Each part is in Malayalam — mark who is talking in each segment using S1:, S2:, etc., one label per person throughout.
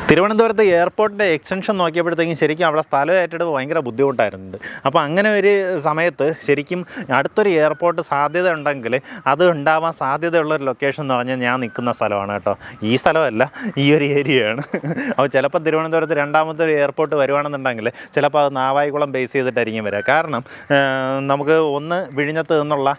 S1: തിരുവനന്തപുരത്ത് എയർപോർട്ടിൻ്റെ എക്സ്റ്റൻഷൻ നോക്കിയപ്പോഴത്തേക്കും ശരിക്കും അവിടെ സ്ഥലം ഏറ്റെടുപ്പ് ഭയങ്കര ബുദ്ധിമുട്ടായിരുന്നുണ്ട്. അപ്പോൾ അങ്ങനെ ഒരു സമയത്ത് ശരിക്കും അടുത്തൊരു എയർപോർട്ട് സാധ്യത ഉണ്ടെങ്കിൽ അത് ഉണ്ടാവാൻ സാധ്യതയുള്ളൊരു ലൊക്കേഷൻ എന്ന് പറഞ്ഞാൽ ഞാൻ നിൽക്കുന്ന സ്ഥലമാണ് കേട്ടോ. ഈ സ്ഥലമല്ല, ഈ ഒരു ഏരിയയാണ്. അപ്പോൾ ചിലപ്പോൾ തിരുവനന്തപുരത്ത് രണ്ടാമത്തെ ഒരു എയർപോർട്ട് വരുവാണെന്നുണ്ടെങ്കിൽ ചിലപ്പോൾ അത് നാവായിക്കുളം ബേസ് ചെയ്തിട്ടായിരിക്കും വരിക. കാരണം നമുക്ക് ഒന്ന് വിഴിഞ്ഞത്ത് നിന്നുള്ള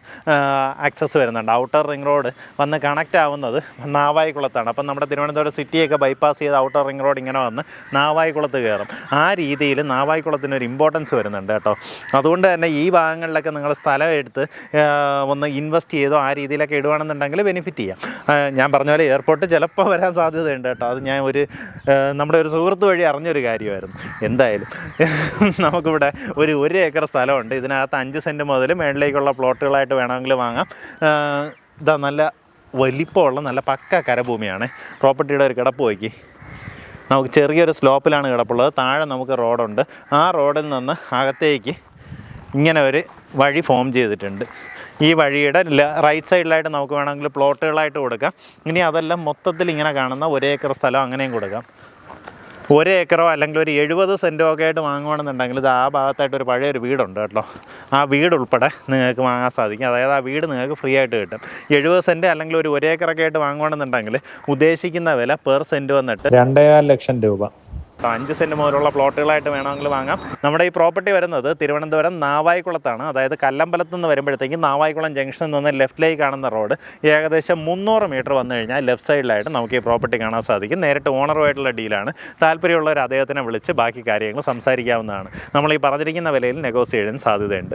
S1: ആക്സസ് വരുന്നുണ്ട്. ഔട്ടർ റിംഗ് റോഡ് വന്ന് കണക്റ്റ് ആവുന്നത് നാവായിക്കുളത്താണ്. അപ്പം നമ്മുടെ തിരുവനന്തപുരം സിറ്റിയൊക്കെ ബൈപ്പാസ് ചെയ്ത് ഔട്ടർ റിംഗ് റോഡ് ഇങ്ങനെ വന്ന് നാവായിക്കുളത്ത് കയറും. ആ രീതിയിൽ നാവായിക്കുളത്തിനൊരു ഇമ്പോർട്ടൻസ് വരുന്നുണ്ട് കേട്ടോ. അതുകൊണ്ട് തന്നെ ഈ ഭാഗങ്ങളിലൊക്കെ നിങ്ങൾ സ്ഥലം എടുത്ത് ഒന്ന് ഇൻവെസ്റ്റ് ചെയ്തോ ആ രീതിയിലൊക്കെ ഇടുകയാണെന്നുണ്ടെങ്കിൽ ബെനിഫിറ്റ് ചെയ്യാം. ഞാൻ പറഞ്ഞ പോലെ എയർപോർട്ട് ചിലപ്പോൾ വരാൻ സാധ്യതയുണ്ട് കേട്ടോ. അത് ഞാൻ നമ്മുടെ ഒരു സുഹൃത്ത് വഴി അറിഞ്ഞൊരു കാര്യമായിരുന്നു. എന്തായാലും നമുക്കിവിടെ ഒരു ഏക്കർ സ്ഥലമുണ്ട്. ഇതിനകത്ത് 5 സെൻറ്റ് മുതൽ മേളിലേക്കുള്ള പ്ലോട്ടുകളായിട്ട് വേണമെങ്കിൽ വാങ്ങാം. ഇതാ നല്ല വലിപ്പമുള്ള നല്ല പക്ക കരഭൂമിയാണ്. പ്രോപ്പർട്ടിയുടെ ഒരു കിടപ്പ് നോക്കി. നമുക്ക് ചെറിയൊരു സ്ലോപ്പിലാണ് കിടപ്പുള്ളത്. താഴെ നമുക്ക് റോഡുണ്ട്. ആ റോഡിൽ നിന്ന് അകത്തേക്ക് ഇങ്ങനെ ഒരു വഴി ഫോം ചെയ്തിട്ടുണ്ട്. ഈ വഴിയുടെ റൈറ്റ് സൈഡിലായിട്ട് നമുക്ക് വേണമെങ്കിൽ പ്ലോട്ടുകളായിട്ട് കൊടുക്കാം. ഇനി അതെല്ലാം മൊത്തത്തിൽ ഇങ്ങനെ കാണുന്ന 1 ഏക്കർ സ്ഥലം അങ്ങനെയും കൊടുക്കാം. 1 ഏക്കറോ അല്ലെങ്കിൽ ഒരു 70 സെൻറ്റോ ഒക്കെ ആയിട്ട് വാങ്ങുകയാണെന്നുണ്ടെങ്കിൽ ഇത് ആ ഭാഗത്തായിട്ട് ഒരു പഴയൊരു വീടുണ്ട് കേട്ടോ. ആ വീട് ഉൾപ്പെടെ നിങ്ങൾക്ക് വാങ്ങാൻ സാധിക്കും. അതായത് ആ വീട് നിങ്ങൾക്ക് ഫ്രീ ആയിട്ട് കിട്ടും. 70 സെൻറ്റ് അല്ലെങ്കിൽ ഒരു 1 ഏക്കറൊക്കെ ആയിട്ട് വാങ്ങുകയാണെന്നുണ്ടെങ്കിൽ ഉദ്ദേശിക്കുന്ന വില പെർ സെൻറ്റ് വന്നിട്ട് 2.5 ലക്ഷം രൂപ. 5 സെൻറ്റ് മുതലുള്ള പ്ലോട്ടുകളായിട്ട് വേണമെങ്കിൽ വാങ്ങാം. നമ്മുടെ ഈ പ്രോപ്പർട്ടി വരുന്നത് തിരുവനന്തപുരം നാവായിക്കുളത്താണ്. അതായത് കല്ലമ്പലത്ത് നിന്ന് വരുമ്പോഴത്തേക്കും നാവായിക്കുളം ജംഗ്ഷനിൽ നിന്ന് ലെഫ്റ്റിലേക്ക് കാണുന്ന റോഡ് ഏകദേശം 300 മീറ്റർ വന്നു കഴിഞ്ഞാൽ ലെഫ്റ്റ് സൈഡിലായിട്ട് നമുക്ക് ഈ പ്രോപ്പർട്ടി കാണാൻ സാധിക്കും. നേരിട്ട് ഓണറുമായിട്ടുള്ള ഡീലാണ്. താല്പര്യമുള്ളവർ അദ്ദേഹത്തിനെ വിളിച്ച് ബാക്കി കാര്യങ്ങൾ സംസാരിക്കാവുന്നതാണ്. നമ്മൾ ഈ പറഞ്ഞിരിക്കുന്ന വിലയിൽ നെഗോസിയേഷൻ സാധ്യതയുണ്ട്.